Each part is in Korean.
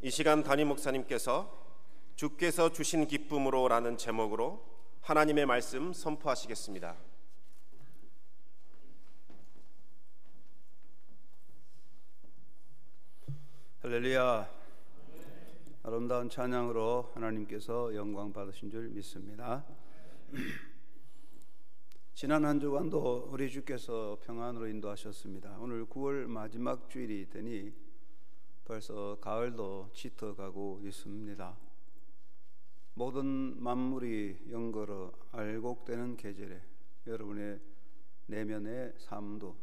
이 시간 담임 목사님께서 주께서 주신 기쁨으로라는 제목으로 하나님의 말씀 선포하시겠습니다. 할렐루야. 아름다운 찬양으로 하나님께서 영광 받으신 줄 믿습니다. 지난 한 주간도 우리 주께서 평안으로 인도하셨습니다. 오늘 9월 마지막 주일이 되니 벌써 가을도 짙어가고 있습니다. 모든 만물이 영걸어 알곡되는 계절에 여러분의 내면의 삶도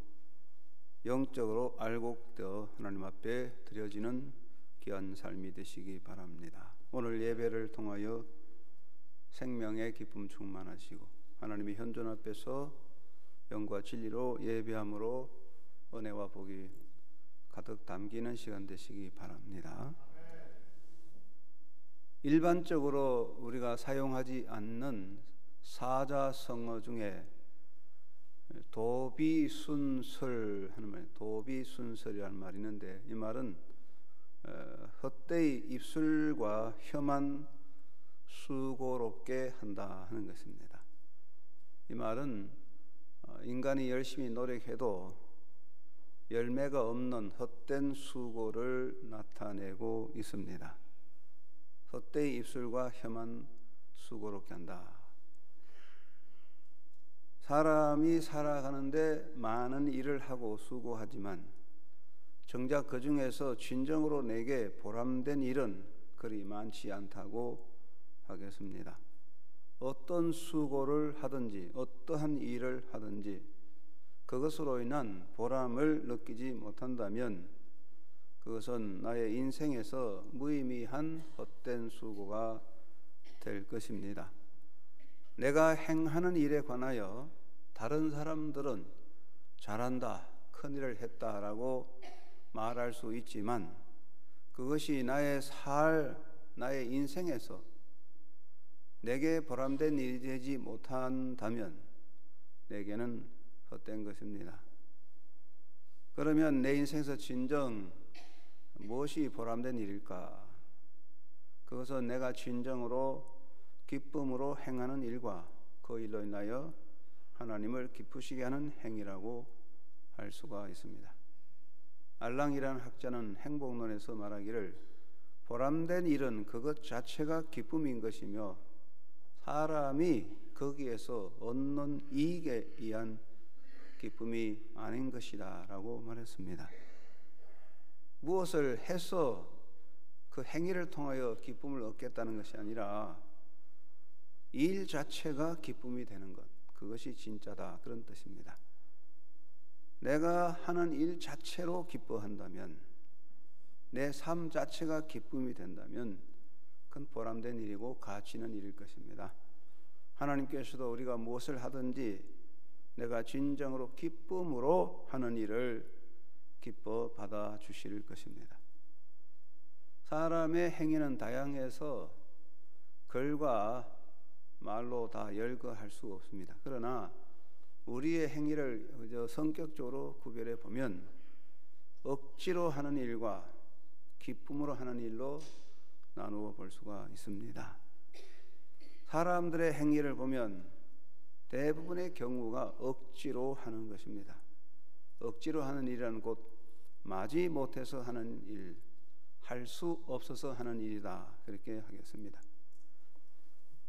영적으로 알곡되어 하나님 앞에 드려지는 귀한 삶이 되시기 바랍니다. 오늘 예배를 통하여 생명의 기쁨 충만하시고 하나님의 현존 앞에서 영과 진리로 예배함으로 은혜와 복이 가득 담기는 시간 되시기 바랍니다. 일반적으로 우리가 사용하지 않는 사자성어 중에 도비순설 하는 말, 도비순설이라는 말이 있는데 이 말은 헛되이 입술과 혀만 수고롭게 한다 하는 것입니다. 이 말은 인간이 열심히 노력해도 열매가 없는 헛된 수고를 나타내고 있습니다. 헛되이 입술과 혀만 수고롭게 한다. 사람이 살아가는데 많은 일을 하고 수고하지만 정작 그 중에서 진정으로 내게 보람된 일은 그리 많지 않다고 하겠습니다. 어떤 수고를 하든지 어떠한 일을 하든지 그것으로 인한 보람을 느끼지 못한다면 그것은 나의 인생에서 무의미한 헛된 수고가 될 것입니다. 내가 행하는 일에 관하여 다른 사람들은 잘한다, 큰일을 했다라고 말할 수 있지만 그것이 나의 인생에서 내게 보람된 일이 되지 못한다면 내게는 헛된 것입니다. 그러면 내 인생에서 진정 무엇이 보람된 일일까? 그것은 내가 진정으로 기쁨으로 행하는 일과 그 일로 인하여 하나님을 기쁘시게 하는 행위라고 할 수가 있습니다. 알랑이라는 학자는 행복론에서 말하기를 보람된 일은 그것 자체가 기쁨인 것이며 사람이 거기에서 얻는 이익에 의한 기쁨이 아닌 것이다 라고 말했습니다. 무엇을 해서 그 행위를 통하여 기쁨을 얻겠다는 것이 아니라 일 자체가 기쁨이 되는 것, 그것이 진짜다 그런 뜻입니다. 내가 하는 일 자체로 기뻐한다면 내 삶 자체가 기쁨이 된다면 그건 보람된 일이고 가치 있는 일일 것입니다. 하나님께서도 우리가 무엇을 하든지 내가 진정으로 기쁨으로 하는 일을 기뻐 받아 주실 것입니다. 사람의 행위는 다양해서 글과 말로 다 열거할 수 없습니다. 그러나 우리의 행위를 성격적으로 구별해 보면 억지로 하는 일과 기쁨으로 하는 일로 나누어 볼 수가 있습니다. 사람들의 행위를 보면 대부분의 경우가 억지로 하는 것입니다. 억지로 하는 일이라는 곧 마지 못해서 하는 일, 할 수 없어서 하는 일이다 그렇게 하겠습니다.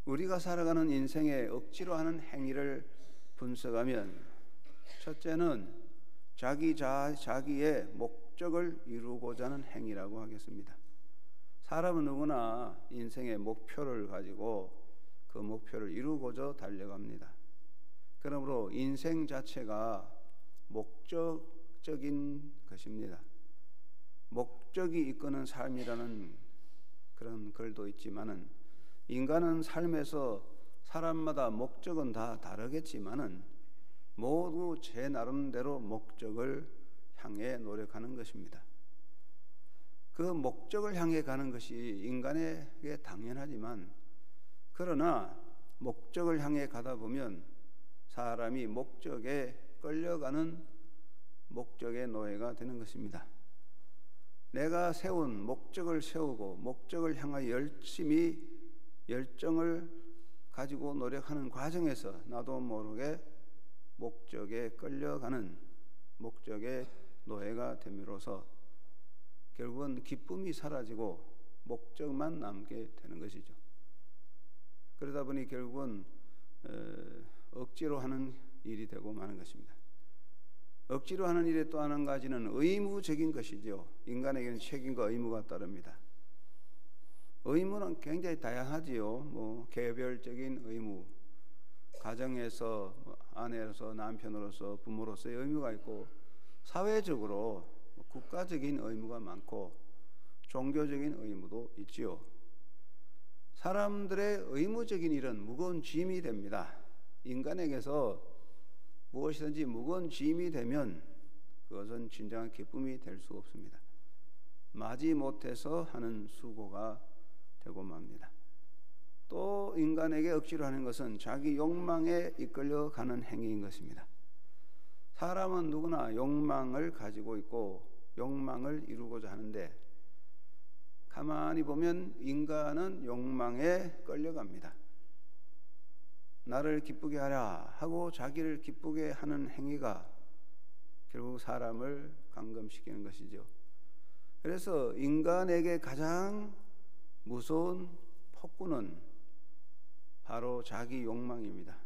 우리가 살아가는 인생에 억지로 하는 행위를 분석하면 첫째는 자기의 목적을 이루고자 하는 행위라고 하겠습니다. 사람은 누구나 인생의 목표를 가지고 그 목표를 이루고자 달려갑니다. 그러므로 인생 자체가 목적적인 것입니다. 목적이 이끄는 삶이라는 그런 글도 있지만은 인간은 삶에서 사람마다 목적은 다 다르겠지만은 모두 제 나름대로 목적을 향해 노력하는 것입니다. 그 목적을 향해 가는 것이 인간에게 당연하지만 그러나 목적을 향해 가다 보면 사람이 목적에 끌려가는 목적의 노예가 되는 것입니다. 내가 세운 목적을 세우고 목적을 향하여 열심히 열정을 가지고 노력하는 과정에서 나도 모르게 목적에 끌려가는 목적의 노예가 됨으로써 결국은 기쁨이 사라지고 목적만 남게 되는 것이죠. 그러다 보니 결국은 억지로 하는 일이 되고 마는 것입니다. 억지로 하는 일의 또 한 가지는 의무적인 것이죠. 인간에게는 책임과 의무가 따릅니다. 의무는 굉장히 다양하지요. 개별적인 의무, 가정에서 아내로서 남편으로서 부모로서의 의무가 있고, 사회적으로 국가적인 의무가 많고 종교적인 의무도 있지요. 사람들의 의무적인 일은 무거운 짐이 됩니다. 인간에게서 무엇이든지 무거운 짐이 되면 그것은 진정한 기쁨이 될 수 없습니다. 마지 못해서 하는 수고가 되고 맙니다. 또 인간에게 억지로 하는 것은 자기 욕망에 이끌려가는 행위인 것입니다. 사람은 누구나 욕망을 가지고 있고 욕망을 이루고자 하는데, 가만히 보면 인간은 욕망에 끌려갑니다. 나를 기쁘게 하라 하고 자기를 기쁘게 하는 행위가 결국 사람을 감금시키는 것이죠. 그래서 인간에게 가장 무서운 폭군은 바로 자기 욕망입니다.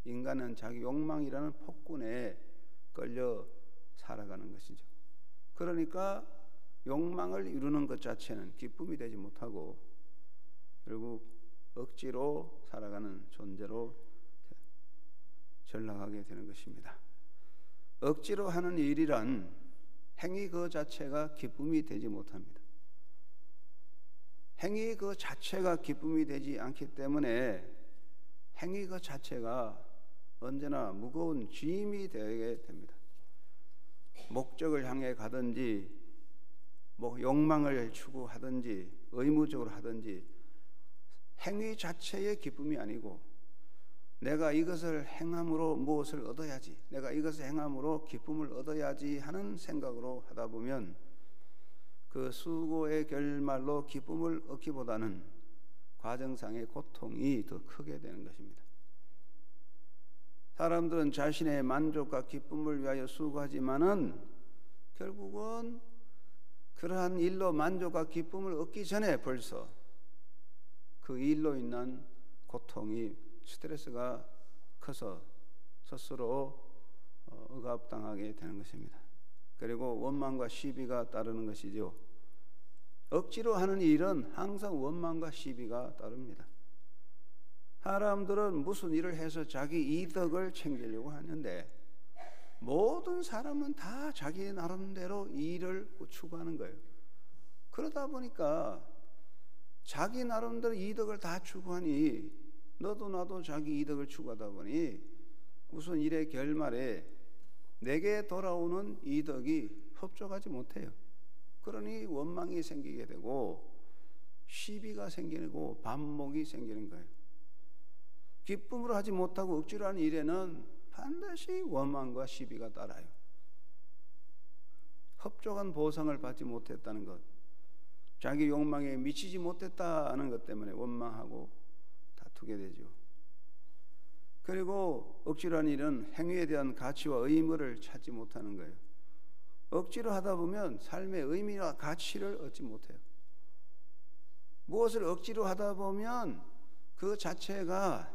인간은 자기 욕망이라는 폭군에 끌려 살아가는 것이죠. 그러니까 욕망을 이루는 것 자체는 기쁨이 되지 못하고 결국 억지로 살아가는 존재로 전락하게 되는 것입니다. 억지로 하는 일이란 행위 그 자체가 기쁨이 되지 못합니다. 행위 그 자체가 기쁨이 되지 않기 때문에 행위 그 자체가 언제나 무거운 짐이 되게 됩니다. 목적을 향해 가든지 욕망을 추구하든지 의무적으로 하든지 행위 자체의 기쁨이 아니고, 내가 이것을 행함으로 무엇을 얻어야지, 내가 이것을 행함으로 기쁨을 얻어야지 하는 생각으로 하다 보면 그 수고의 결말로 기쁨을 얻기보다는 과정상의 고통이 더 크게 되는 것입니다. 사람들은 자신의 만족과 기쁨을 위하여 수고하지만은 결국은 그러한 일로 만족과 기쁨을 얻기 전에 벌써 그 일로 인한 고통이, 스트레스가 커서 스스로 억압당하게 되는 것입니다. 그리고 원망과 시비가 따르는 것이죠. 억지로 하는 일은 항상 원망과 시비가 따릅니다. 사람들은 무슨 일을 해서 자기 이득을 챙기려고 하는데, 모든 사람은 다 자기 나름대로 일을 추구하는 거예요. 그러다 보니까 자기 나름대로 이득을 다 추구하니, 너도 나도 자기 이득을 추구하다 보니 무슨 일의 결말에 내게 돌아오는 이득이 흡족하지 못해요. 그러니 원망이 생기게 되고 시비가 생기고 반목이 생기는 거예요. 기쁨으로 하지 못하고 억지로 하는 일에는 반드시 원망과 시비가 따라요. 흡족한 보상을 받지 못했다는 것, 자기 욕망에 미치지 못했다는 것 때문에 원망하고 다투게 되죠. 그리고 억지로 하는 일은 행위에 대한 가치와 의무를 찾지 못하는 거예요. 억지로 하다 보면 삶의 의미와 가치를 얻지 못해요. 무엇을 억지로 하다 보면 그 자체가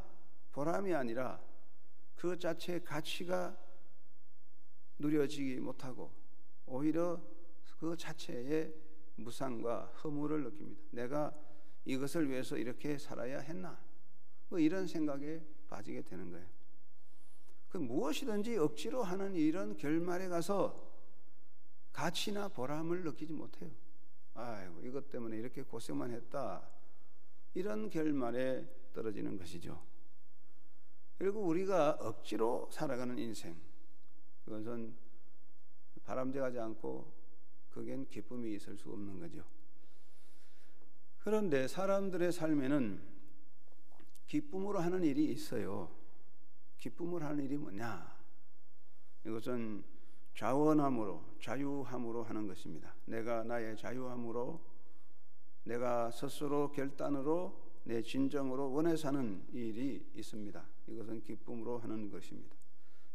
보람이 아니라 그 자체의 가치가 누려지지 못하고 오히려 그 자체의 무상과 허무를 느낍니다. 내가 이것을 위해서 이렇게 살아야 했나? 이런 생각에 빠지게 되는 거예요. 그 무엇이든지 억지로 하는 일은 결말에 가서 가치나 보람을 느끼지 못해요. 아이고, 이것 때문에 이렇게 고생만 했다, 이런 결말에 떨어지는 것이죠. 그리고 우리가 억지로 살아가는 인생, 그것은 바람직하지 않고 그겐 기쁨이 있을 수 없는 거죠. 그런데 사람들의 삶에는 기쁨으로 하는 일이 있어요. 기쁨으로 하는 일이 뭐냐? 이것은 자원함으로, 자유함으로 하는 것입니다. 내가 나의 자유함으로, 내가 스스로 결단으로, 내 진정으로 원해서 하는 일이 있습니다. 이것은 기쁨으로 하는 것입니다.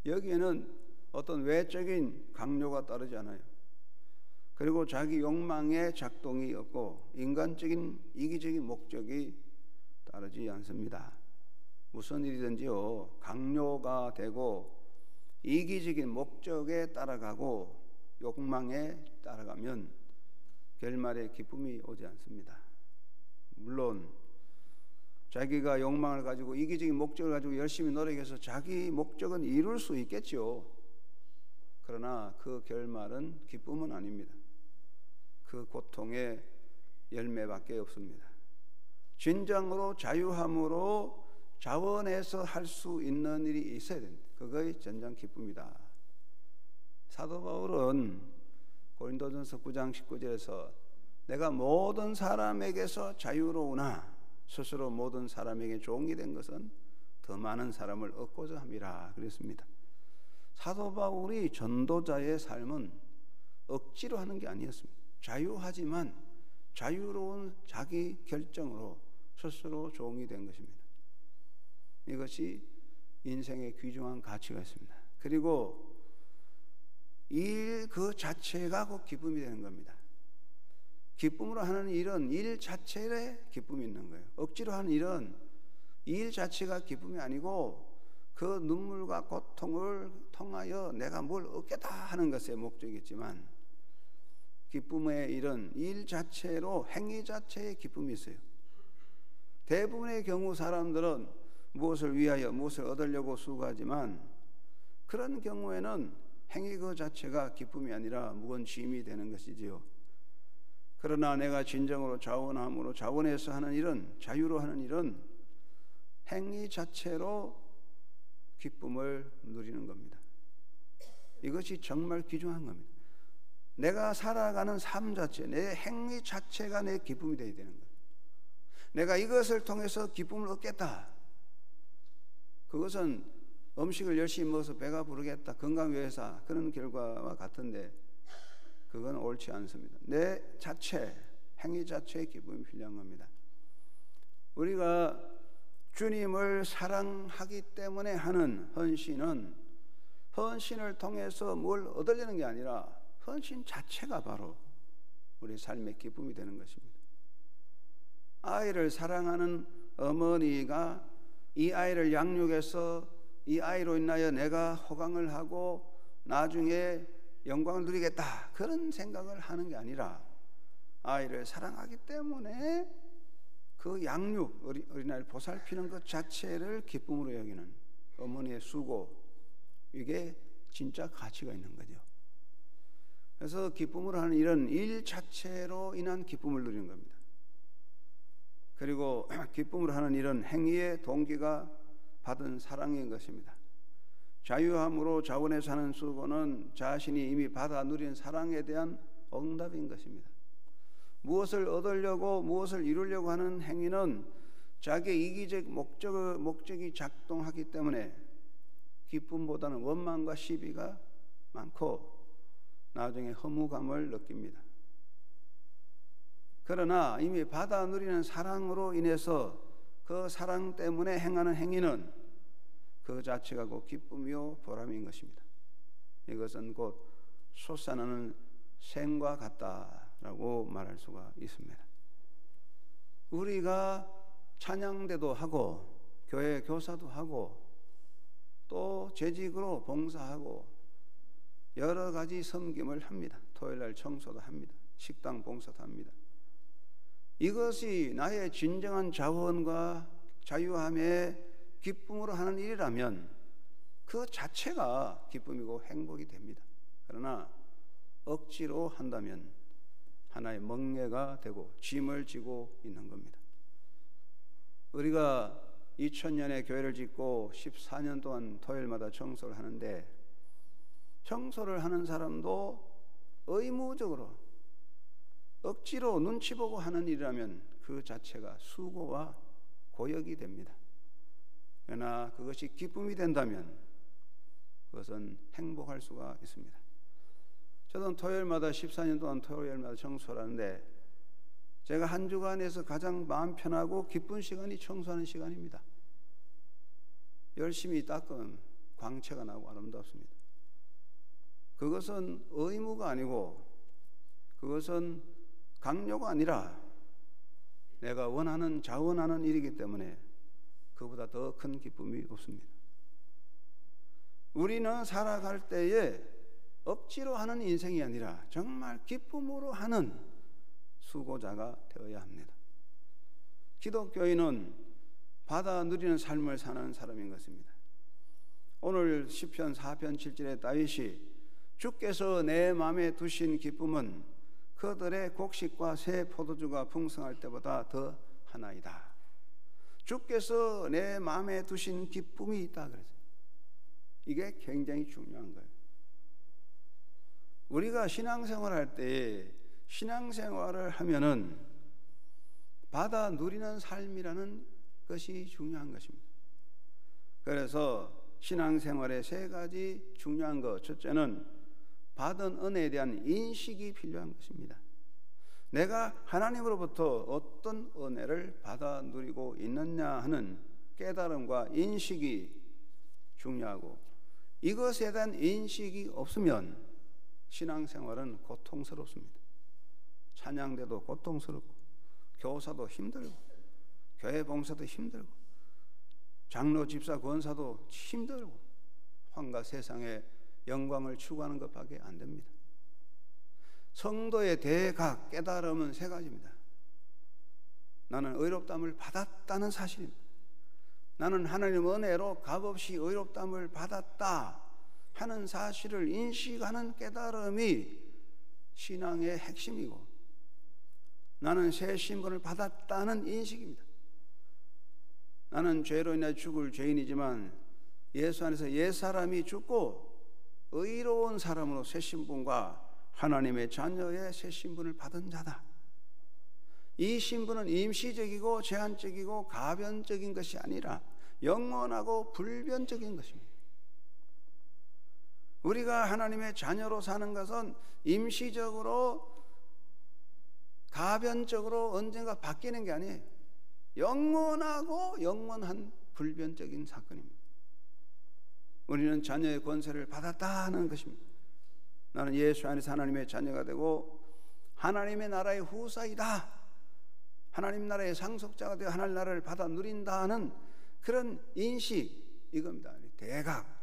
여기에는 어떤 외적인 강요가 따르지 않아요. 그리고 자기 욕망의 작동이 없고 인간적인 이기적인 목적이 따르지 않습니다. 무슨 일이든지요, 강요가 되고 이기적인 목적에 따라가고 욕망에 따라가면 결말에 기쁨이 오지 않습니다. 물론 자기가 욕망을 가지고 이기적인 목적을 가지고 열심히 노력해서 자기 목적은 이룰 수 있겠죠. 그러나 그 결말은 기쁨은 아닙니다. 그 고통의 열매밖에 없습니다. 진정으로 자유함으로 자원해서 할 수 있는 일이 있어야 됩니다. 그것이 진정 기쁨이다. 사도 바울은 고린도전서 9장 19절에서 내가 모든 사람에게서 자유로우나 스스로 모든 사람에게 종이 된 것은 더 많은 사람을 얻고자 함이라 그랬습니다. 사도 바울이 전도자의 삶은 억지로 하는 게 아니었습니다. 자유하지만 자유로운 자기 결정으로 스스로 종이 된 것입니다. 이것이 인생의 귀중한 가치가 있습니다. 그리고 일 그 자체가 곧 기쁨이 되는 겁니다. 기쁨으로 하는 일은 일 자체에 기쁨이 있는 거예요. 억지로 하는 일은 일 자체가 기쁨이 아니고 그 눈물과 고통을 통하여 내가 뭘 얻겠다 하는 것에 목적이지만, 기쁨의 일은 일 자체로 행위 자체에 기쁨이 있어요. 대부분의 경우 사람들은 무엇을 위하여 무엇을 얻으려고 수고하지만 그런 경우에는 행위 그 자체가 기쁨이 아니라 무거운 짐이 되는 것이지요. 그러나 내가 진정으로 자원함으로 자원해서 하는 일은, 자유로 하는 일은 행위 자체로 기쁨을 누리는 겁니다. 이것이 정말 귀중한 겁니다. 내가 살아가는 삶 자체, 내 행위 자체가 내 기쁨이 되어야 되는 거예요. 내가 이것을 통해서 기쁨을 얻겠다. 그것은 음식을 열심히 먹어서 배가 부르겠다, 건강위해서 그런 결과와 같은데 그건 옳지 않습니다. 내 자체, 행위 자체의 기쁨이 필요한 겁니다. 우리가 주님을 사랑하기 때문에 하는 헌신은 헌신을 통해서 뭘 얻으려는 게 아니라 헌신 자체가 바로 우리 삶의 기쁨이 되는 것입니다. 아이를 사랑하는 어머니가 이 아이를 양육해서 이 아이로 인하여 내가 호강을 하고 나중에 영광을 누리겠다, 그런 생각을 하는 게 아니라 아이를 사랑하기 때문에 그 양육, 어린아이를 보살피는 것 자체를 기쁨으로 여기는 어머니의 수고, 이게 진짜 가치가 있는 거죠. 그래서 기쁨으로 하는 일은 일 자체로 인한 기쁨을 누리는 겁니다. 그리고 기쁨으로 하는 일은 행위의 동기가 받은 사랑인 것입니다. 자유함으로 자원해서 하는 수고는 자신이 이미 받아 누린 사랑에 대한 응답인 것입니다. 무엇을 얻으려고 무엇을 이루려고 하는 행위는 자기의 이기적 목적이 작동하기 때문에 기쁨보다는 원망과 시비가 많고 나중에 허무감을 느낍니다. 그러나 이미 받아 누리는 사랑으로 인해서 그 사랑 때문에 행하는 행위는 그 자체가 곧 기쁨이요 보람인 것입니다. 이것은 곧 솟아나는 샘과 같다라고 말할 수가 있습니다. 우리가 찬양대도 하고 교회 교사도 하고 또 재직으로 봉사하고 여러 가지 섬김을 합니다. 토요일날 청소도 합니다. 식당 봉사도 합니다. 이것이 나의 진정한 자원과 자유함의 기쁨으로 하는 일이라면 그 자체가 기쁨이고 행복이 됩니다. 그러나 억지로 한다면 하나의 멍해가 되고 짐을 지고 있는 겁니다. 우리가 2000년에 교회를 짓고 14년 동안 토요일마다 청소를 하는데, 청소를 하는 사람도 의무적으로 억지로 눈치 보고 하는 일이라면 그 자체가 수고와 고역이 됩니다. 그러나 그것이 기쁨이 된다면 그것은 행복할 수가 있습니다. 저는 토요일마다 14년 동안 토요일마다 청소를 하는데 제가 한 주간에서 가장 마음 편하고 기쁜 시간이 청소하는 시간입니다. 열심히 닦으면 광채가 나고 아름답습니다. 그것은 의무가 아니고 그것은 강요가 아니라 내가 원하는 자원하는 일이기 때문에 그보다 더 큰 기쁨이 없습니다. 우리는 살아갈 때에 억지로 하는 인생이 아니라 정말 기쁨으로 하는 수고자가 되어야 합니다. 기독교인은 받아 누리는 삶을 사는 사람인 것입니다. 오늘 시편 4편 7절에 다윗이 주께서 내 마음에 두신 기쁨은 그들의 곡식과 새 포도주가 풍성할 때보다 더 하나이다. 주께서 내 마음에 두신 기쁨이 있다 그랬어요. 이게 굉장히 중요한 거예요. 우리가 신앙생활할 때 신앙생활을 하면은 받아 누리는 삶이라는 것이 중요한 것입니다. 그래서 신앙생활의 세 가지 중요한 것, 첫째는 받은 은혜에 대한 인식이 필요한 것입니다. 내가 하나님으로부터 어떤 은혜를 받아 누리고 있느냐 하는 깨달음과 인식이 중요하고, 이것에 대한 인식이 없으면 신앙생활은 고통스럽습니다. 찬양대도 고통스럽고, 교사도 힘들고, 교회 봉사도 힘들고, 장로, 집사, 권사도 힘들고, 환과 세상의 영광을 추구하는 것밖에 안 됩니다. 성도의 대각 깨달음은 세 가지입니다. 나는 의롭다함을 받았다는 사실입니다. 나는 하나님 은혜로 값없이 의롭다함을 받았다 하는 사실을 인식하는 깨달음이 신앙의 핵심이고, 나는 새 신분을 받았다는 인식입니다. 나는 죄로 인해 죽을 죄인이지만 예수 안에서 옛사람이 죽고 의로운 사람으로 새 신분과 하나님의 자녀의 새 신분을 받은 자다. 이 신분은 임시적이고 제한적이고 가변적인 것이 아니라 영원하고 불변적인 것입니다. 우리가 하나님의 자녀로 사는 것은 임시적으로 가변적으로 언젠가 바뀌는 게 아니에요. 영원하고 영원한 불변적인 사건입니다. 우리는 자녀의 권세를 받았다는 것입니다. 나는 예수 안에서 하나님의 자녀가 되고 하나님의 나라의 후사이다. 하나님 나라의 상속자가 되어 하나님 나라를 받아 누린다는 그런 인식, 이겁니다. 대각.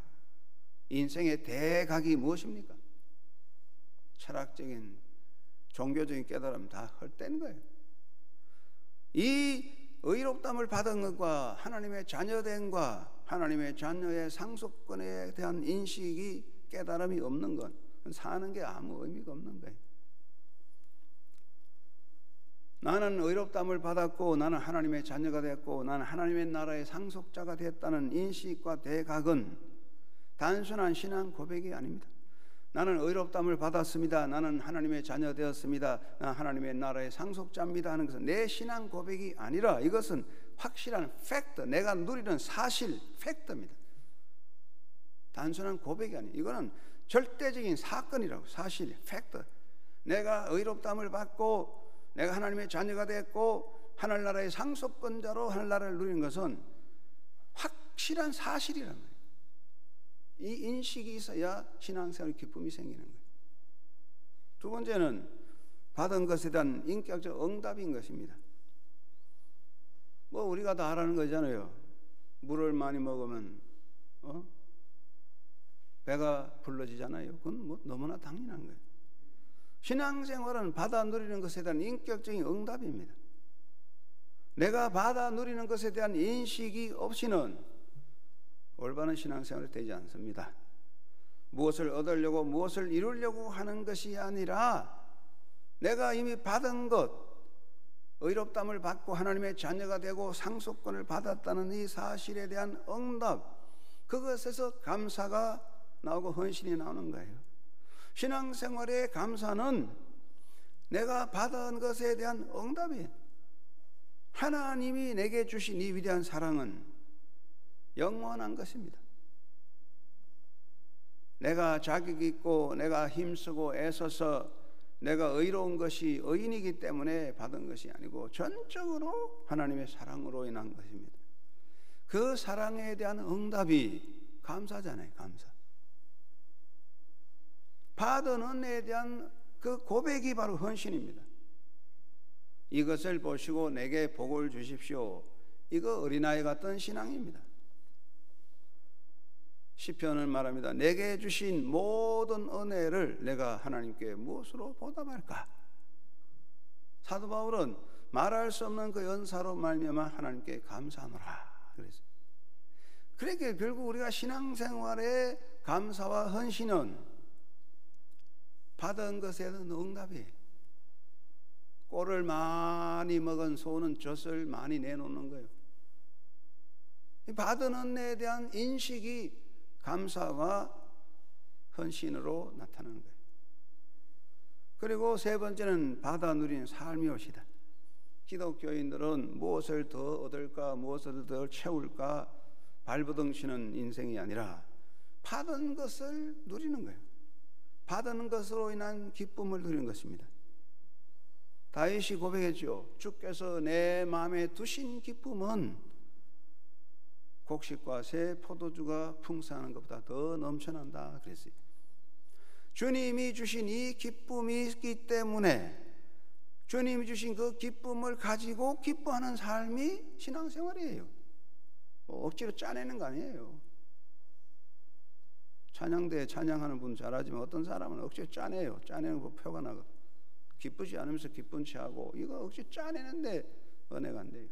인생의 대각이 무엇입니까? 철학적인 종교적인 깨달음 다 헛된 거예요. 이 의롭다함을 받은 것과 하나님의 자녀됨과 하나님의 자녀의 상속권에 대한 인식이 깨달음이 없는 건 사는 게 아무 의미가 없는 거예요. 나는 의롭다함을 받았고 나는 하나님의 자녀가 됐고 나는 하나님의 나라의 상속자가 됐다는 인식과 대각은 단순한 신앙 고백이 아닙니다. 나는 의롭다함을 받았습니다. 나는 하나님의 자녀 되었습니다. 나는 하나님의 나라의 상속자입니다 하는 것은 내 신앙 고백이 아니라 이것은 확실한 팩트, 내가 누리는 사실, 팩트입니다. 단순한 고백이 아니에요. 이거는 절대적인 사건이라고, 사실, 팩트. 내가 의롭다함을 받고 내가 하나님의 자녀가 됐고 하늘나라의 상속권자로 하늘나라를 누리는 것은 확실한 사실이란 말이에요. 이 인식이 있어야 신앙생활의 기쁨이 생기는 거예요. 두 번째는 받은 것에 대한 인격적 응답인 것입니다. 뭐 우리가 다 알아는 거잖아요. 물을 많이 먹으면 배가 불러지잖아요. 그건 뭐 너무나 당연한 거예요. 신앙생활은 받아 누리는 것에 대한 인격적인 응답입니다. 내가 받아 누리는 것에 대한 인식이 없이는 올바른 신앙생활이 되지 않습니다. 무엇을 얻으려고 무엇을 이루려고 하는 것이 아니라 내가 이미 받은 것, 의롭다함을 받고 하나님의 자녀가 되고 상속권을 받았다는 이 사실에 대한 응답, 그것에서 감사가 나오고 헌신이 나오는 거예요. 신앙생활의 감사는 내가 받은 것에 대한 응답이에요. 하나님이 내게 주신 이 위대한 사랑은 영원한 것입니다. 내가 자격 있고 내가 힘쓰고 애써서 내가 의로운 것이 의인이기 때문에 받은 것이 아니고 전적으로 하나님의 사랑으로 인한 것입니다. 그 사랑에 대한 응답이 감사잖아요. 감사. 받은 은혜에 대한 그 고백이 바로 헌신입니다. 이것을 보시고 내게 복을 주십시오. 이거 어린아이 같은 신앙입니다. 시편은 말합니다. 내게 주신 모든 은혜를 내가 하나님께 무엇으로 보답할까? 사도 바울은 말할 수 없는 그 연사로 말미암아 하나님께 감사하노라 그랬어요. 그러니까 결국 우리가 신앙생활의 감사와 헌신은 받은 것에 대한 응답이에요. 꼴을 많이 먹은 소는 젖을 많이 내놓는 거예요. 받은 은혜에 대한 인식이 감사와 헌신으로 나타나는 거예요. 그리고 세 번째는 받아 누리는 삶이옵시다. 기독교인들은 무엇을 더 얻을까, 무엇을 더 채울까 발버둥치는 인생이 아니라 받은 것을 누리는 거예요. 받은 것으로 인한 기쁨을 누리는 것입니다. 다윗이 고백했죠. 주께서 내 마음에 두신 기쁨은 곡식과 새 포도주가 풍성한 것보다 더 넘쳐난다 그랬어요. 주님이 주신 이 기쁨이 있기 때문에 주님이 주신 그 기쁨을 가지고 기뻐하는 삶이 신앙생활이에요. 억지로 짜내는 거 아니에요. 찬양대에 찬양하는 분 잘하지만 어떤 사람은 억지로 짜내요. 짜내는 거 표가 나고 기쁘지 않으면서 기쁜 체하고 이거 억지로 짜내는데 은혜가 안 돼요.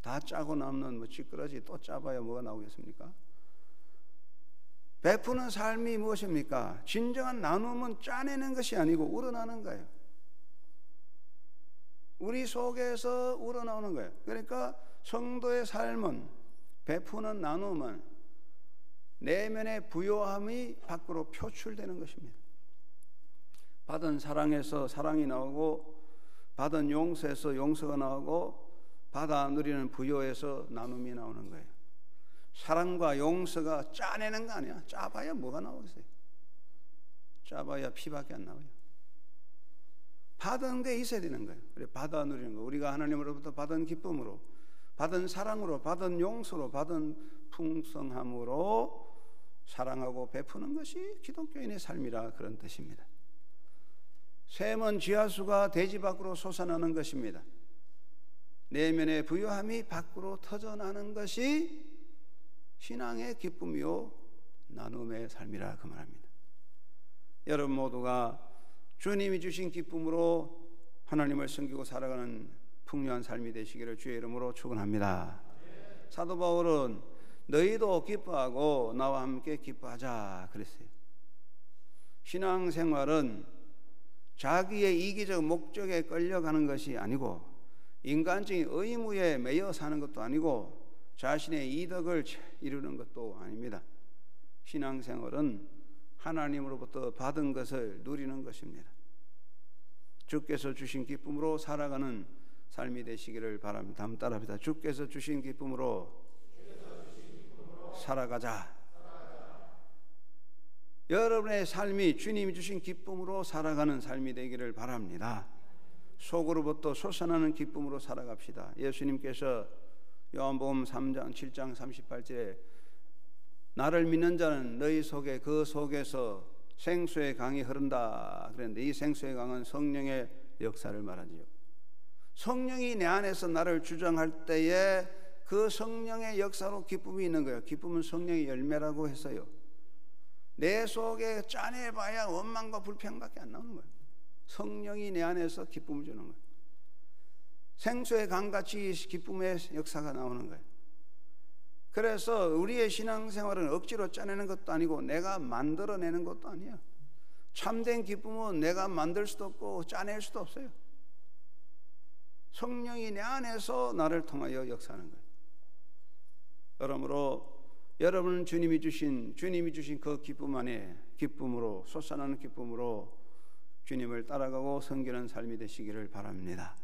다 짜고 남는 뭐 찌끄러지 또 짜봐야 뭐가 나오겠습니까? 베푸는 삶이 무엇입니까? 진정한 나눔은 짜내는 것이 아니고 우러나는 거예요. 우리 속에서 우러나오는 거예요. 그러니까 성도의 삶은 베푸는 나눔은 내면의 부요함이 밖으로 표출되는 것입니다. 받은 사랑에서 사랑이 나오고 받은 용서에서 용서가 나오고 받아 누리는 부요에서 나눔이 나오는 거예요. 사랑과 용서가 짜내는 거 아니야. 짜봐야 뭐가 나오겠어요. 짜봐야 피밖에 안 나와요. 받은 게 있어야 되는 거예요. 그래 받아 누리는 거. 우리가 하나님으로부터 받은 기쁨으로, 받은 사랑으로, 받은 용서로, 받은 풍성함으로 사랑하고 베푸는 것이 기독교인의 삶이라 그런 뜻입니다. 샘은 지하수가 대지 밖으로 솟아나는 것입니다. 내면의 부요함이 밖으로 터져나는 것이 신앙의 기쁨이요 나눔의 삶이라 그 말합니다. 여러분 모두가 주님이 주신 기쁨으로 하나님을 섬기고 살아가는 풍요한 삶이 되시기를 주의 이름으로 축원합니다. 사도 바울은 너희도 기뻐하고 나와 함께 기뻐하자 그랬어요. 신앙생활은 자기의 이기적 목적에 끌려가는 것이 아니고 인간적인 의무에 매여 사는 것도 아니고 자신의 이덕을 이루는 것도 아닙니다. 신앙생활은 하나님으로부터 받은 것을 누리는 것입니다. 주께서 주신 기쁨으로 살아가는 삶이 되시기를 바랍니다. 한번 따라합니다. 주께서 주신 기쁨으로 살아가자. 여러분의 삶이 주님이 주신 기쁨으로 살아가는 삶이 되기를 바랍니다. 속으로부터 솟아나는 기쁨으로 살아갑시다. 예수님께서 요한복음 3장 7장 38절에 나를 믿는 자는 너희 속에 그 속에서 생수의 강이 흐른다 그랬는데 이 생수의 강은 성령의 역사를 말하지요. 성령이 내 안에서 나를 주장할 때에 그 성령의 역사로 기쁨이 있는 거예요. 기쁨은 성령의 열매라고 했어요. 내 속에 짜내봐야 원망과 불평밖에 안 나오는 거예요. 성령이 내 안에서 기쁨을 주는 거예요. 생수의 강같이 기쁨의 역사가 나오는 거예요. 그래서 우리의 신앙생활은 억지로 짜내는 것도 아니고 내가 만들어내는 것도 아니에요. 참된 기쁨은 내가 만들 수도 없고 짜낼 수도 없어요. 성령이 내 안에서 나를 통하여 역사하는 거예요. 그러므로 여러분은 주님이 주신 그 기쁨 안에 기쁨으로 솟아나는 기쁨으로 주님을 따라가고 섬기는 삶이 되시기를 바랍니다.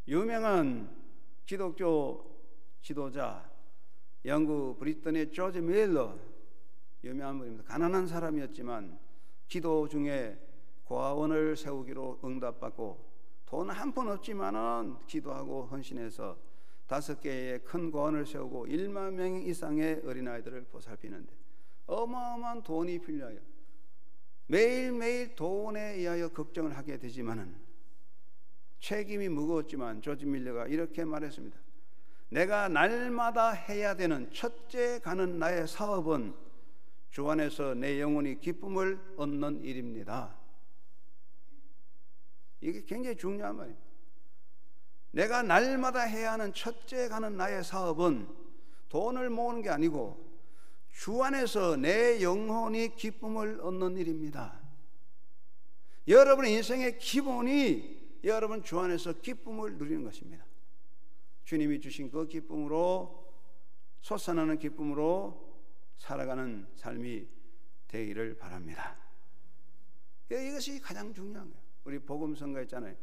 유명한 기독교 지도자 영국 브리튼의 조지 밀러 유명한 분입니다. 가난한 사람이었지만 기도 중에 고아원을 세우기로 응답받고 돈 한 푼 없지만은 기도하고 헌신해서 5개의 큰 고아원을 세우고 1만 명 이상의 어린아이들을 보살피는데 어마어마한 돈이 필요하여 매일매일 돈에 의하여 걱정을 하게 되지만은 책임이 무거웠지만 조지 밀러가 이렇게 말했습니다. 내가 날마다 해야 되는 첫째 가는 나의 사업은 주 안에서 내 영혼이 기쁨을 얻는 일입니다. 이게 굉장히 중요한 말입니다. 내가 날마다 해야 하는 첫째 가는 나의 사업은 돈을 모으는 게 아니고 주 안에서 내 영혼이 기쁨을 얻는 일입니다. 여러분의 인생의 기본이 여러분 주 안에서 기쁨을 누리는 것입니다. 주님이 주신 그 기쁨으로 솟아나는 기쁨으로 살아가는 삶이 되기를 바랍니다. 이것이 가장 중요한 거예요. 우리 복음성가 있잖아요.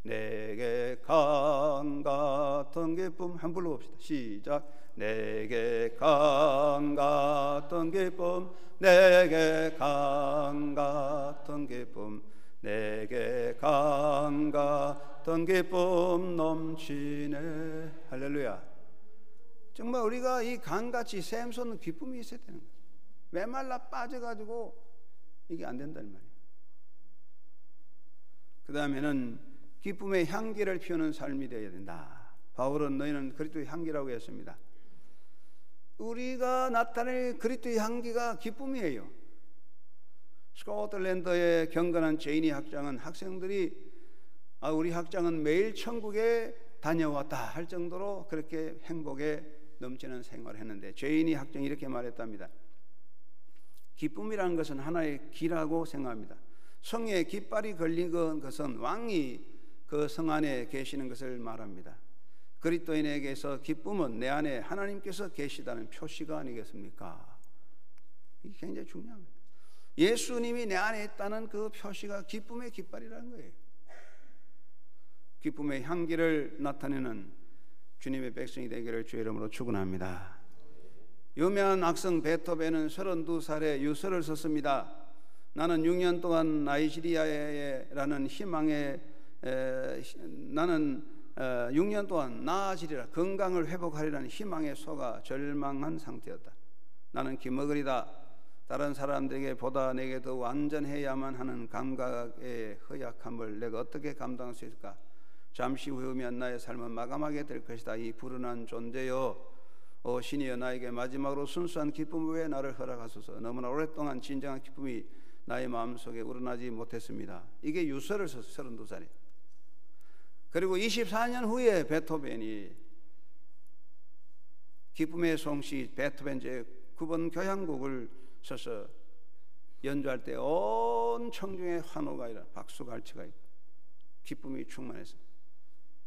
내게 강 같은 기쁨 한번 불러봅시다. 시작. 내게 강 같은 기쁨, 내게 강 같은 기쁨, 내게 강 같은 기쁨 넘치네. 할렐루야. 정말 우리가 이 강같이 샘솟는 기쁨이 있어야 되는 거예요. 메말라 빠져가지고 이게 안 된다는 말이에요. 그 다음에는 기쁨의 향기를 피우는 삶이 되어야 된다. 바울은 너희는 그리스도의 향기라고 했습니다. 우리가 나타낼 그리스도의 향기가 기쁨이에요. 스코틀랜드의 경건한 제이니 학장은 학생들이 우리 학장은 매일 천국에 다녀왔다 할 정도로 그렇게 행복에 넘치는 생활을 했는데 제이니 학장이 이렇게 말했답니다. 기쁨이라는 것은 하나의 기라고 생각합니다. 성에 깃발이 걸린 것은 왕이 그 성 안에 계시는 것을 말합니다. 그리스도인에게서 기쁨은 내 안에 하나님께서 계시다는 표시가 아니겠습니까? 이게 굉장히 중요한 거예요. 예수님이 내 안에 있다는 그 표시가 기쁨의 깃발이라는 거예요. 기쁨의 향기를 나타내는 주님의 백성이 되기를 주의 이름으로 축원합니다. 유명한 악성 베토벤은 32살에 유서를 썼습니다. 나는 6년 동안 나이지리아라는 희망에 나는 6년 동안 나아지리라, 건강을 회복하리라는 희망에 속아 절망한 상태였다. 나는 기머거리다. 다른 사람들에게 보다 내게 더 완전해야만 하는 감각의 허약함을 내가 어떻게 감당할 수 있을까? 잠시 후면 나의 삶은 마감하게 될 것이다. 이 불운한 존재여, 신이여 나에게 마지막으로 순수한 기쁨을 왜 나를 허락하소서. 너무나 오랫동안 진정한 기쁨이 나의 마음속에 우러나지 못했습니다. 이게 유서를 써서 32살에. 그리고 24년 후에 베토벤이 기쁨의 송시 베토벤 제9번 교향곡을 써서 연주할 때 온 청중의 환호가 아니라 박수갈채가 있고 기쁨이 충만했습니다.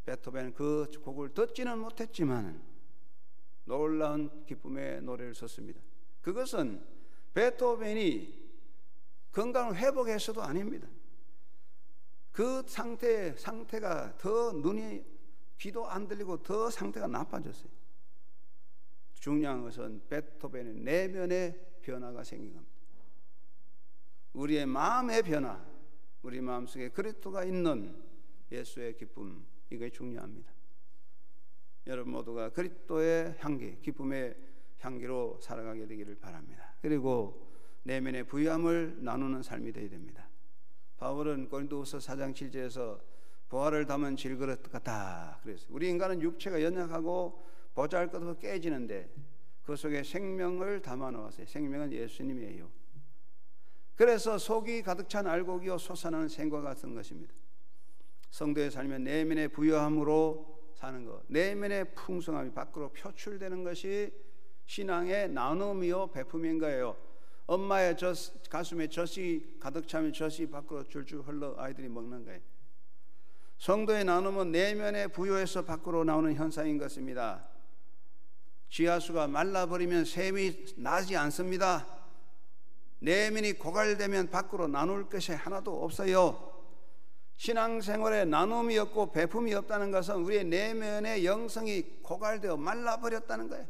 베토벤은 그 곡을 듣지는 못했지만 놀라운 기쁨의 노래를 썼습니다. 그것은 베토벤이 건강을 회복해서도 아닙니다. 그 상태가 더 눈이 귀도 안 들리고 더 상태가 나빠졌어요. 중요한 것은 베토벤의 내면의 변화가 생긴 겁니다. 우리의 마음의 변화, 우리 마음속에 그리스도가 있는 예수의 기쁨, 이게 중요합니다. 여러분 모두가 그리스도의 향기, 기쁨의 향기로 살아가게 되기를 바랍니다. 그리고 내면의 부유함을 나누는 삶이 되어야 됩니다. 바울은 고린도후서 4장 7절에서 보화를 담은 질그릇 같다 그랬어요. 우리 인간은 육체가 연약하고 보잘것없어 깨지는데 그 속에 생명을 담아 놓았어요. 생명은 예수님이에요. 그래서 속이 가득 찬 알곡이요 솟아나는 샘과 같은 것입니다. 성도의 삶은 내면의 부유함으로 사는 것, 내면의 풍성함이 밖으로 표출되는 것이 신앙의 나눔이요 베품인 거예요. 엄마의 가슴에 젖이 가득 차면 젖이 밖으로 줄줄 흘러 아이들이 먹는 거예요. 성도의 나눔은 내면의 부유에서 밖으로 나오는 현상인 것입니다. 지하수가 말라버리면 샘이 나지 않습니다. 내면이 고갈되면 밖으로 나눌 것이 하나도 없어요. 신앙생활에 나눔이 없고 베품이 없다는 것은 우리의 내면의 영성이 고갈되어 말라버렸다는 거예요.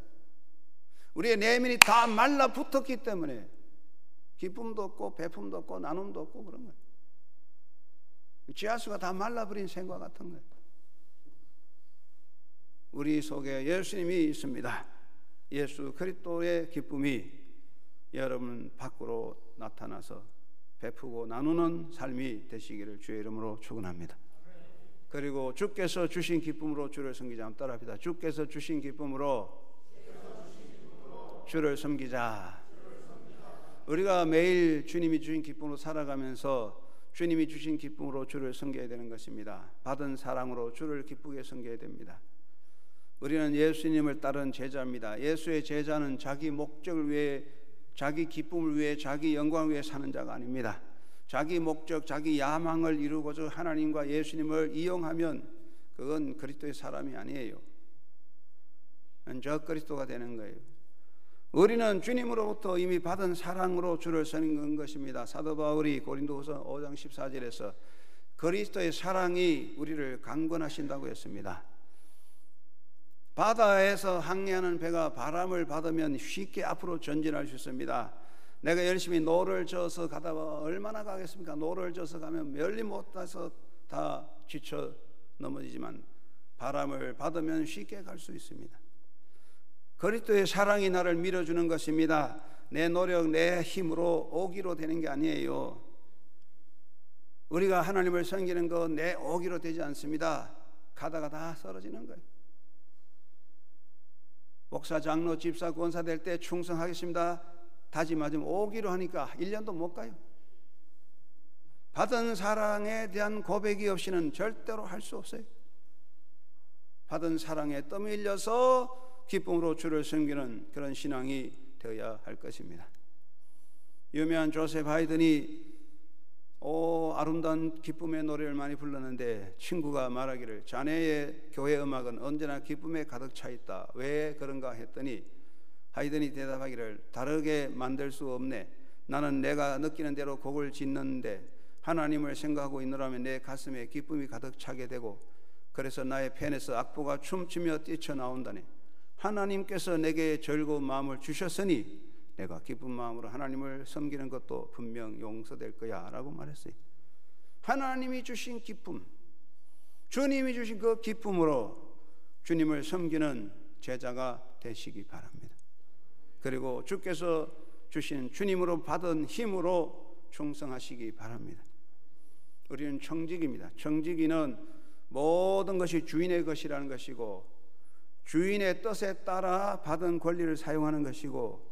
우리의 내면이 다 말라붙었기 때문에 기쁨도 없고 베품도 없고 나눔도 없고 그런 거예요. 지하수가 다 말라버린 샘과 같은 거예요. 우리 속에 예수님이 있습니다. 예수 그리스도의 기쁨이 여러분 밖으로 나타나서 베푸고 나누는 삶이 되시기를 주의 이름으로 축원합니다. 그리고 주께서 주신 기쁨으로 주를 섬기자. 한번 따라합니다. 주께서 주신 기쁨으로 주를 섬기자. 우리가 매일 주님이 주신 기쁨으로 살아가면서 주님이 주신 기쁨으로 주를 섬겨야 되는 것입니다. 받은 사랑으로 주를 기쁘게 섬겨야 됩니다. 우리는 예수님을 따른 제자입니다. 예수의 제자는 자기 목적을 위해, 자기 기쁨을 위해, 자기 영광을 위해 사는 자가 아닙니다. 자기 목적, 자기 야망을 이루고자 하나님과 예수님을 이용하면 그건 그리스도의 사람이 아니에요. 저 그리스도가 되는 거예요. 우리는 주님으로부터 이미 받은 사랑으로 주를 섬긴 것입니다. 사도 바울이 고린도후서 5장 14절에서 그리스도의 사랑이 우리를 강권하신다고 했습니다. 바다에서 항해하는 배가 바람을 받으면 쉽게 앞으로 전진할 수 있습니다. 내가 열심히 노를 져서 가다가 얼마나 가겠습니까? 노를 져서 가면 멀리 못 가서 다 지쳐 넘어지지만 바람을 받으면 쉽게 갈 수 있습니다. 그리스도의 사랑이 나를 밀어주는 것입니다. 내 노력, 내 힘으로 오기로 되는 게 아니에요. 우리가 하나님을 섬기는 거 내 오기로 되지 않습니다. 가다가 다 쓰러지는 거예요. 목사, 장로, 집사, 권사 될 때 충성하겠습니다 다짐하지만 오기로 하니까 1년도 못 가요. 받은 사랑에 대한 고백이 없이는 절대로 할 수 없어요. 받은 사랑에 떠밀려서 기쁨으로 주를 섬기는 그런 신앙이 되어야 할 것입니다. 유명한 조셉 하이든이 아름다운 기쁨의 노래를 많이 불렀는데 친구가 말하기를 자네의 교회 음악은 언제나 기쁨에 가득 차 있다. 왜 그런가 했더니 하이든이 대답하기를 다르게 만들 수 없네. 나는 내가 느끼는 대로 곡을 짓는데 하나님을 생각하고 있노라면 내 가슴에 기쁨이 가득 차게 되고 그래서 나의 펜에서 악보가 춤추며 뛰쳐나온다네. 하나님께서 내게 즐거운 마음을 주셨으니 내가 기쁜 마음으로 하나님을 섬기는 것도 분명 용서될 거야 라고 말했어요. 하나님이 주신 기쁨, 주님이 주신 그 기쁨으로 주님을 섬기는 제자가 되시기 바랍니다. 그리고 주께서 주신 주님으로 받은 힘으로 충성하시기 바랍니다. 우리는 청지기입니다. 청지기는 모든 것이 주인의 것이라는 것이고 주인의 뜻에 따라 받은 권리를 사용하는 것이고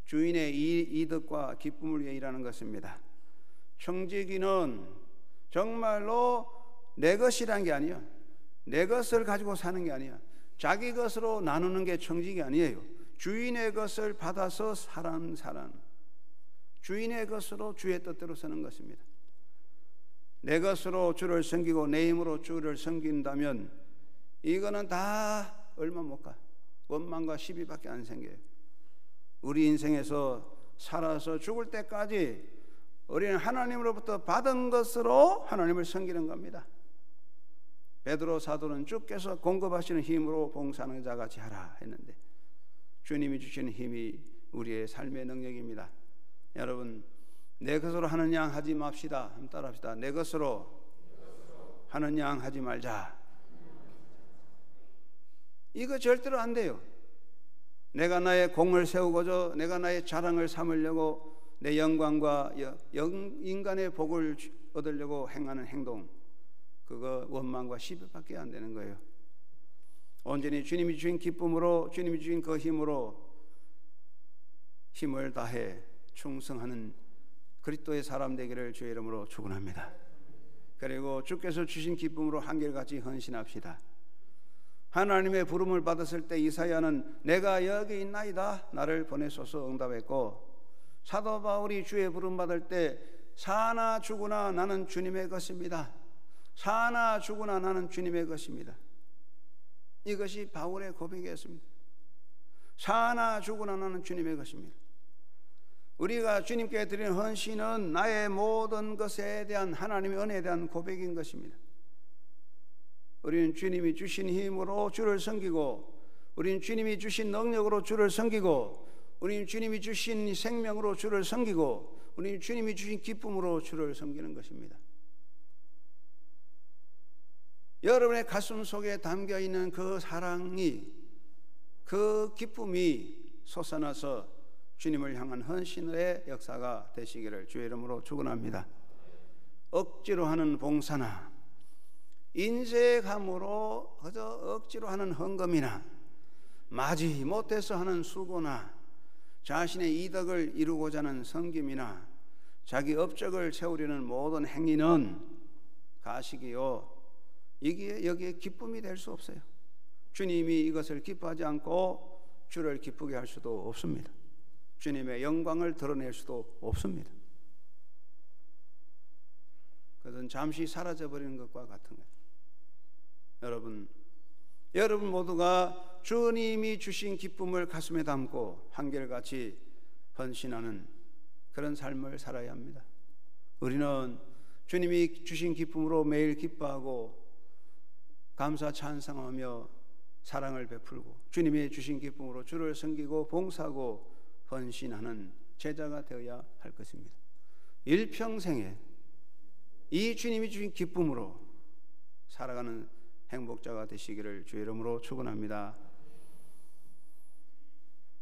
주인의 이득과 기쁨을 위해 일하는 것입니다. 청지기는 정말로 내 것이란 게 아니야. 내 것을 가지고 사는 게 아니야. 자기 것으로 나누는 게 청지기 아니에요. 주인의 것을 받아서 사는 사람, 주인의 것으로 주의 뜻대로 사는 것입니다. 내 것으로 주를 섬기고 내 힘으로 주를 섬긴다면 이거는 다 얼마 못 가. 원망과 시비밖에 안 생겨요. 우리 인생에서 살아서 죽을 때까지 우리는 하나님으로부터 받은 것으로 하나님을 섬기는 겁니다. 베드로 사도는 주께서 공급하시는 힘으로 봉사하는 자같이 하라 했는데 주님이 주시는 힘이 우리의 삶의 능력입니다. 여러분, 내 것으로 하는 양 하지 맙시다. 한번 따라합시다. 내 것으로 하는 양 하지 말자. 이거 절대로 안 돼요. 내가 나의 공을 세우고자 내가 나의 자랑을 삼으려고 내 영광과 인간의 복을 얻으려고 행하는 행동, 그거 원망과 시비밖에 안 되는 거예요. 온전히 주님이 주신 기쁨으로, 주님이 주신 그 힘으로 힘을 다해 충성하는 그리스도의 사람 되기를 주의 이름으로 축원합니다. 그리고 주께서 주신 기쁨으로 한결같이 헌신합시다. 하나님의 부름을 받았을 때 이사야는 내가 여기 있나이다 나를 보내소서 응답했고, 사도 바울이 주의 부름 받을 때 사나 죽으나 나는 주님의 것입니다. 사나 죽으나 나는 주님의 것입니다. 이것이 바울의 고백이었습니다. 사나 죽으나 나는 주님의 것입니다. 우리가 주님께 드리는 헌신은 나의 모든 것에 대한 하나님의 은혜에 대한 고백인 것입니다. 우리는 주님이 주신 힘으로 주를 섬기고, 우리는 주님이 주신 능력으로 주를 섬기고, 우리는 주님이 주신 생명으로 주를 섬기고, 우리 주님이 주신 기쁨으로 주를 섬기는 것입니다. 여러분의 가슴 속에 담겨 있는 그 사랑이, 그 기쁨이 솟아나서 주님을 향한 헌신의 역사가 되시기를 주의 이름으로 축원합니다. 억지로 하는 봉사나 인색함으로 그저 억지로 하는 헌금이나 마지 못해서 하는 수고나 자신의 이덕을 이루고자 하는 섬김이나 자기 업적을 채우려는 모든 행위는 가식이요, 이게 여기에 기쁨이 될 수 없어요. 주님이 이것을 기뻐하지 않고 주를 기쁘게 할 수도 없습니다. 주님의 영광을 드러낼 수도 없습니다. 그것은 잠시 사라져버리는 것과 같은 거예요. 여러분 모두가 주님이 주신 기쁨을 가슴에 담고 한결같이 헌신하는 그런 삶을 살아야 합니다. 우리는 주님이 주신 기쁨으로 매일 기뻐하고 감사 찬송하며 사랑을 베풀고 주님이 주신 기쁨으로 주를 섬기고 봉사하고 헌신하는 제자가 되어야 할 것입니다. 일평생에 이 주님이 주신 기쁨으로 살아가는 행복자가 되시기를 주의 이름으로 축원합니다.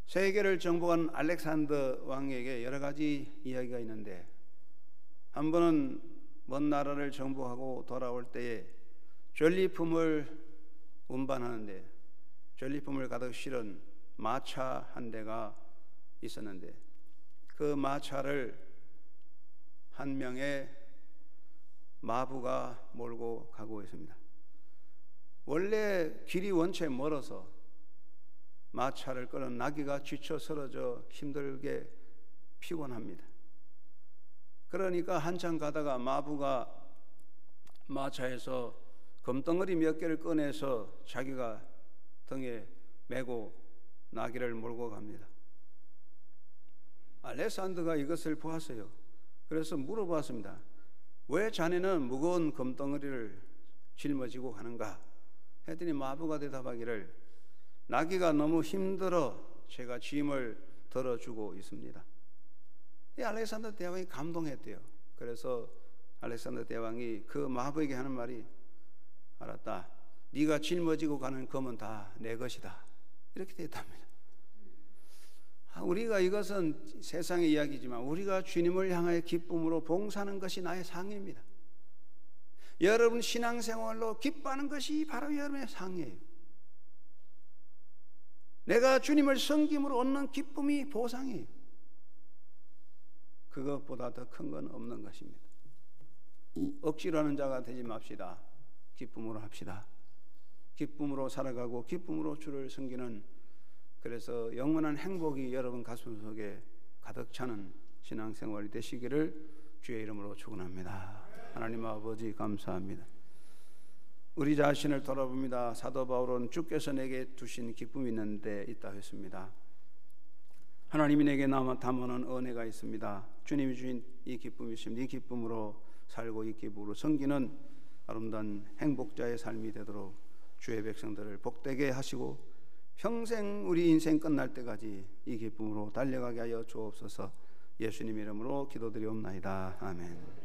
세계를 정복한 알렉산더 왕에게 여러 가지 이야기가 있는데, 한 번은 먼 나라를 정복하고 돌아올 때에 전리품을 운반하는데 전리품을 가득 실은 마차 한 대가 있었는데 그 마차를 한 명의 마부가 몰고 가고 있습니다. 원래 길이 원체 멀어서 마차를 끄는 나귀가 지쳐 쓰러져 힘들게 피곤합니다. 그러니까 한참 가다가 마부가 마차에서 금덩어리 몇 개를 꺼내서 자기가 등에 메고 나귀를 몰고 갑니다. 알렉산더가 이것을 보았어요. 그래서 물어봤습니다. 왜 자네는 무거운 금덩어리를 짊어지고 가는가? 했더니 마부가 대답하기를, 나귀가 너무 힘들어 제가 짐을 들어주고 있습니다. 이 알렉산더 대왕이 감동했대요. 그래서 알렉산더 대왕이 그 마부에게 하는 말이, 알았다, 네가 짊어지고 가는 금은 다 내 것이다, 이렇게 됐답니다. 우리가 이것은 세상의 이야기지만 우리가 주님을 향하여 기쁨으로 봉사하는 것이 나의 상입니다. 여러분 신앙생활로 기뻐하는 것이 바로 여러분의 상이에요. 내가 주님을 섬김으로 얻는 기쁨이 보상이에요. 그것보다 더 큰 건 없는 것입니다. 억지로 하는 자가 되지 맙시다. 기쁨으로 합시다. 기쁨으로 살아가고 기쁨으로 주를 섬기는, 그래서 영원한 행복이 여러분 가슴 속에 가득 차는 신앙생활이 되시기를 주의 이름으로 축원합니다. 하나님 아버지 감사합니다. 우리 자신을 돌아봅니다. 사도 바울은 주께서 내게 두신 기쁨이 있는데 있다 했습니다. 하나님이 내게 담아놓은 은혜가 있습니다. 주님이 주신 이 기쁨이 있습니다. 이 기쁨으로 살고 이 기쁨으로 섬기는 아름다운 행복자의 삶이 되도록 주의 백성들을 복되게 하시고 평생 우리 인생 끝날 때까지 이 기쁨으로 달려가게 하여 주옵소서. 예수님 이름으로 기도드리옵나이다. 아멘.